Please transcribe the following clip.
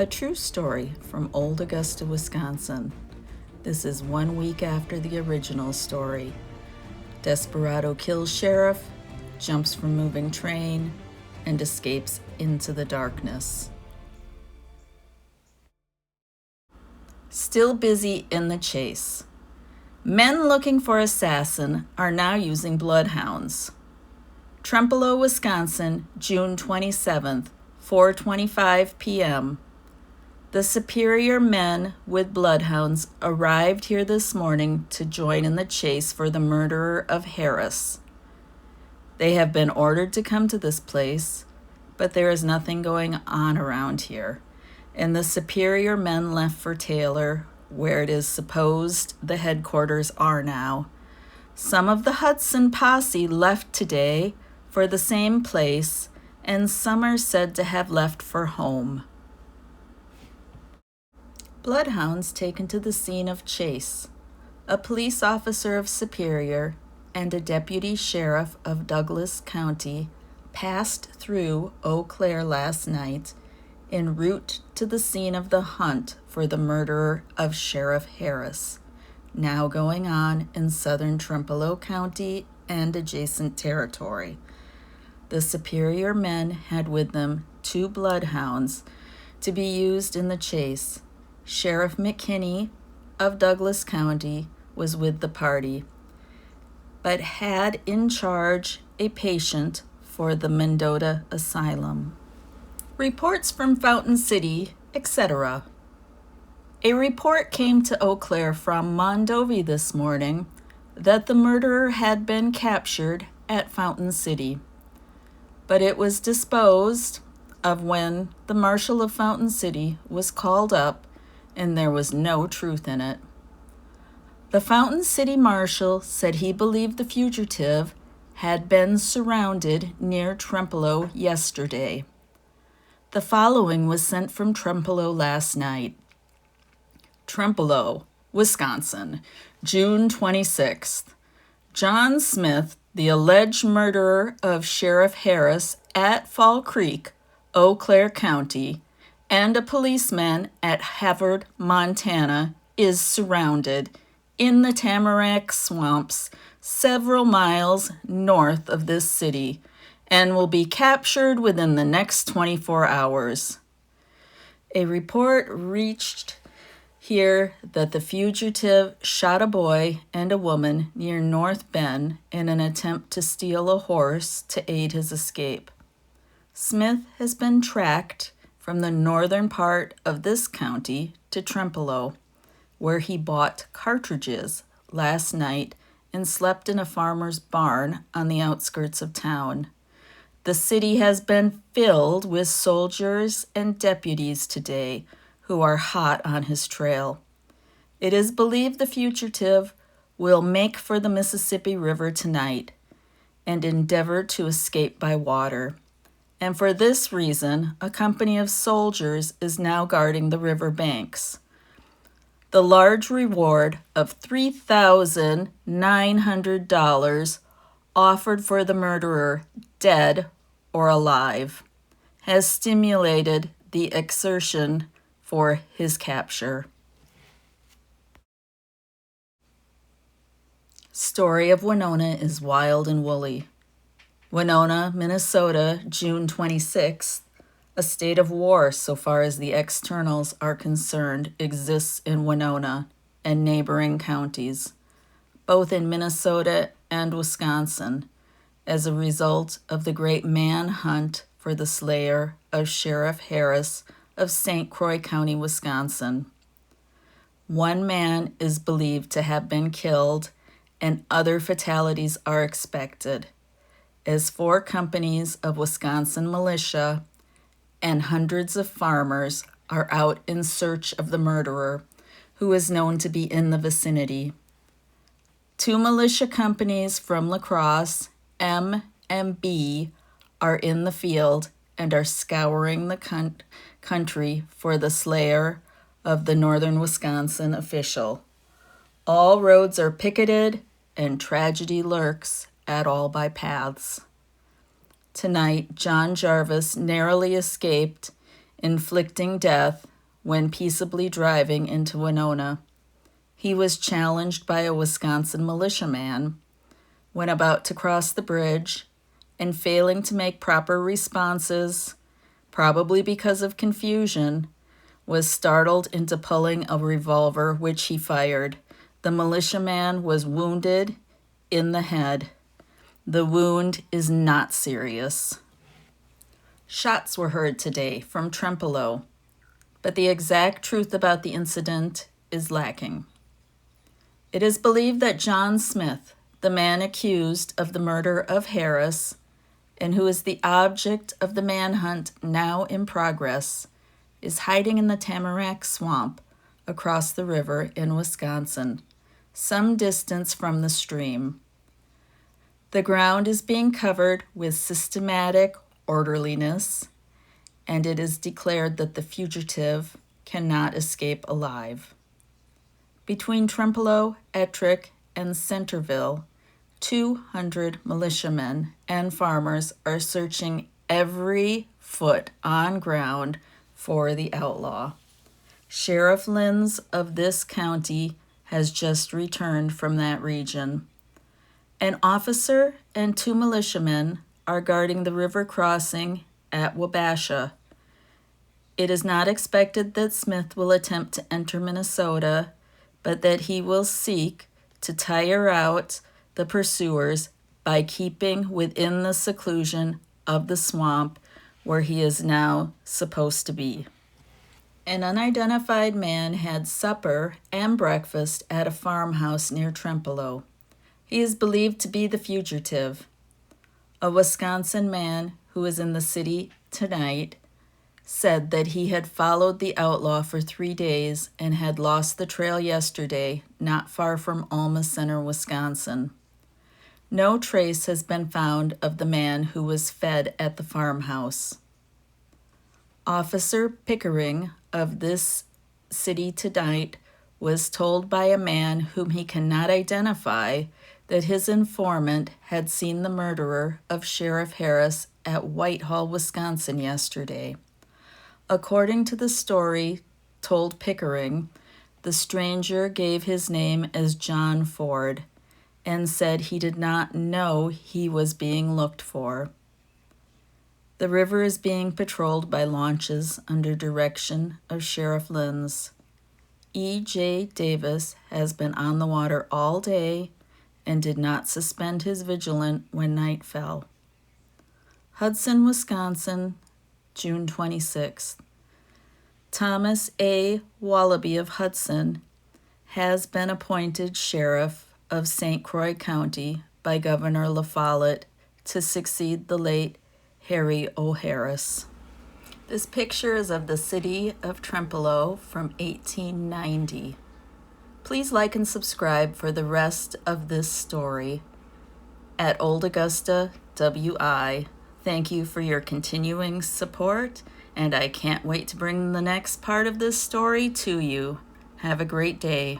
A true story from Old Augusta, Wisconsin. This is 1 week after the original story. Desperado kills sheriff, jumps from moving train, and escapes into the darkness. Still busy in the chase. Men looking for assassin are now using bloodhounds. Trempealeau, Wisconsin, June 27th, 4:25 p.m. The Superior men with bloodhounds arrived here this morning to join in the chase for the murderer of Harris. They have been ordered to come to this place, but there is nothing going on around here, and the Superior men left for Taylor, where it is supposed the headquarters are now. Some of the Hudson posse left today for the same place, and some are said to have left for home. Bloodhounds taken to the scene of chase. A police officer of Superior and a deputy sheriff of Douglas County passed through Eau Claire last night en route to the scene of the hunt for the murderer of Sheriff Harris, now going on in southern Trempealeau County and adjacent territory. The Superior men had with them 2 bloodhounds to be used in the chase. Sheriff McKinney of Douglas County was with the party, but had in charge a patient for the Mendota Asylum. Reports from Fountain City, etc. A report came to Eau Claire from Mondovi this morning that the murderer had been captured at Fountain City, but it was disposed of when the marshal of Fountain City was called up, and there was no truth in it. The Fountain City marshal said he believed the fugitive had been surrounded near Trempealeau yesterday. The following was sent from Trempealeau last night. Trempealeau, Wisconsin, June 26th. John Smith, the alleged murderer of Sheriff Harris at Fall Creek, Eau Claire County, and a policeman at Havard, Montana, is surrounded in the tamarack swamps several miles north of this city and will be captured within the next 24 hours. A report reached here that the fugitive shot a boy and a woman near North Bend in an attempt to steal a horse to aid his escape. Smith has been tracked from the northern part of this county to Trempealeau, where he bought cartridges last night and slept in a farmer's barn on the outskirts of town. The city has been filled with soldiers and deputies today who are hot on his trail. It is believed the fugitive will make for the Mississippi River tonight and endeavor to escape by water. And for this reason, a company of soldiers is now guarding the river banks. The large reward of $3,900 offered for the murderer, dead or alive, has stimulated the exertion for his capture. Story of Winona is wild and woolly. Winona, Minnesota, June 26th. A state of war, so far as the externals are concerned, exists in Winona and neighboring counties, both in Minnesota and Wisconsin, as a result of the great manhunt for the slayer of Sheriff Harris of St. Croix County, Wisconsin. 1 man is believed to have been killed, and other fatalities are expected, as 4 companies of Wisconsin militia and hundreds of farmers are out in search of the murderer, who is known to be in the vicinity. 2 militia companies from La Crosse, M and B, are in the field and are scouring the country for the slayer of the northern Wisconsin official. All roads are picketed, and tragedy lurks at all bypaths. Tonight, John Jarvis narrowly escaped inflicting death when peaceably driving into Winona. He was challenged by a Wisconsin militiaman when about to cross the bridge, and failing to make proper responses, probably because of confusion, was startled into pulling a revolver, which he fired. The militiaman was wounded in the head. The wound is not serious. Shots were heard today from Trempealeau, but the exact truth about the incident is lacking. It is believed that John Smith, the man accused of the murder of Harris, and who is the object of the manhunt now in progress, is hiding in the Tamarack Swamp across the river in Wisconsin, some distance from the stream. The ground is being covered with systematic orderliness, and it is declared that the fugitive cannot escape alive. Between Trempealeau, Ettrick, and Centerville, 200 militiamen and farmers are searching every foot on ground for the outlaw. Sheriff Linz of this county has just returned from that region. An officer and 2 militiamen are guarding the river crossing at Wabasha. It is not expected that Smith will attempt to enter Minnesota, but that he will seek to tire out the pursuers by keeping within the seclusion of the swamp where he is now supposed to be. An unidentified man had supper and breakfast at a farmhouse near Trempealeau. He is believed to be the fugitive. A Wisconsin man who is in the city tonight said that he had followed the outlaw for 3 days and had lost the trail yesterday, not far from Alma Center, Wisconsin. No trace has been found of the man who was fed at the farmhouse. Officer Pickering of this city tonight was told by a man whom he cannot identify that his informant had seen the murderer of Sheriff Harris at Whitehall, Wisconsin yesterday. According to the story told Pickering, the stranger gave his name as John Ford and said he did not know he was being looked for. The river is being patrolled by launches under direction of Sheriff Linz. E.J. Davis has been on the water all day and did not suspend his vigilance when night fell. Hudson, Wisconsin, June 26th. Thomas A. Wallaby of Hudson has been appointed sheriff of St. Croix County by Governor La Follette to succeed the late Harry O. Harris. This picture is of the city of Trempealeau from 1890. Please like and subscribe for the rest of this story. At Old Augusta WI, thank you for your continuing support, and I can't wait to bring the next part of this story to you. Have a great day.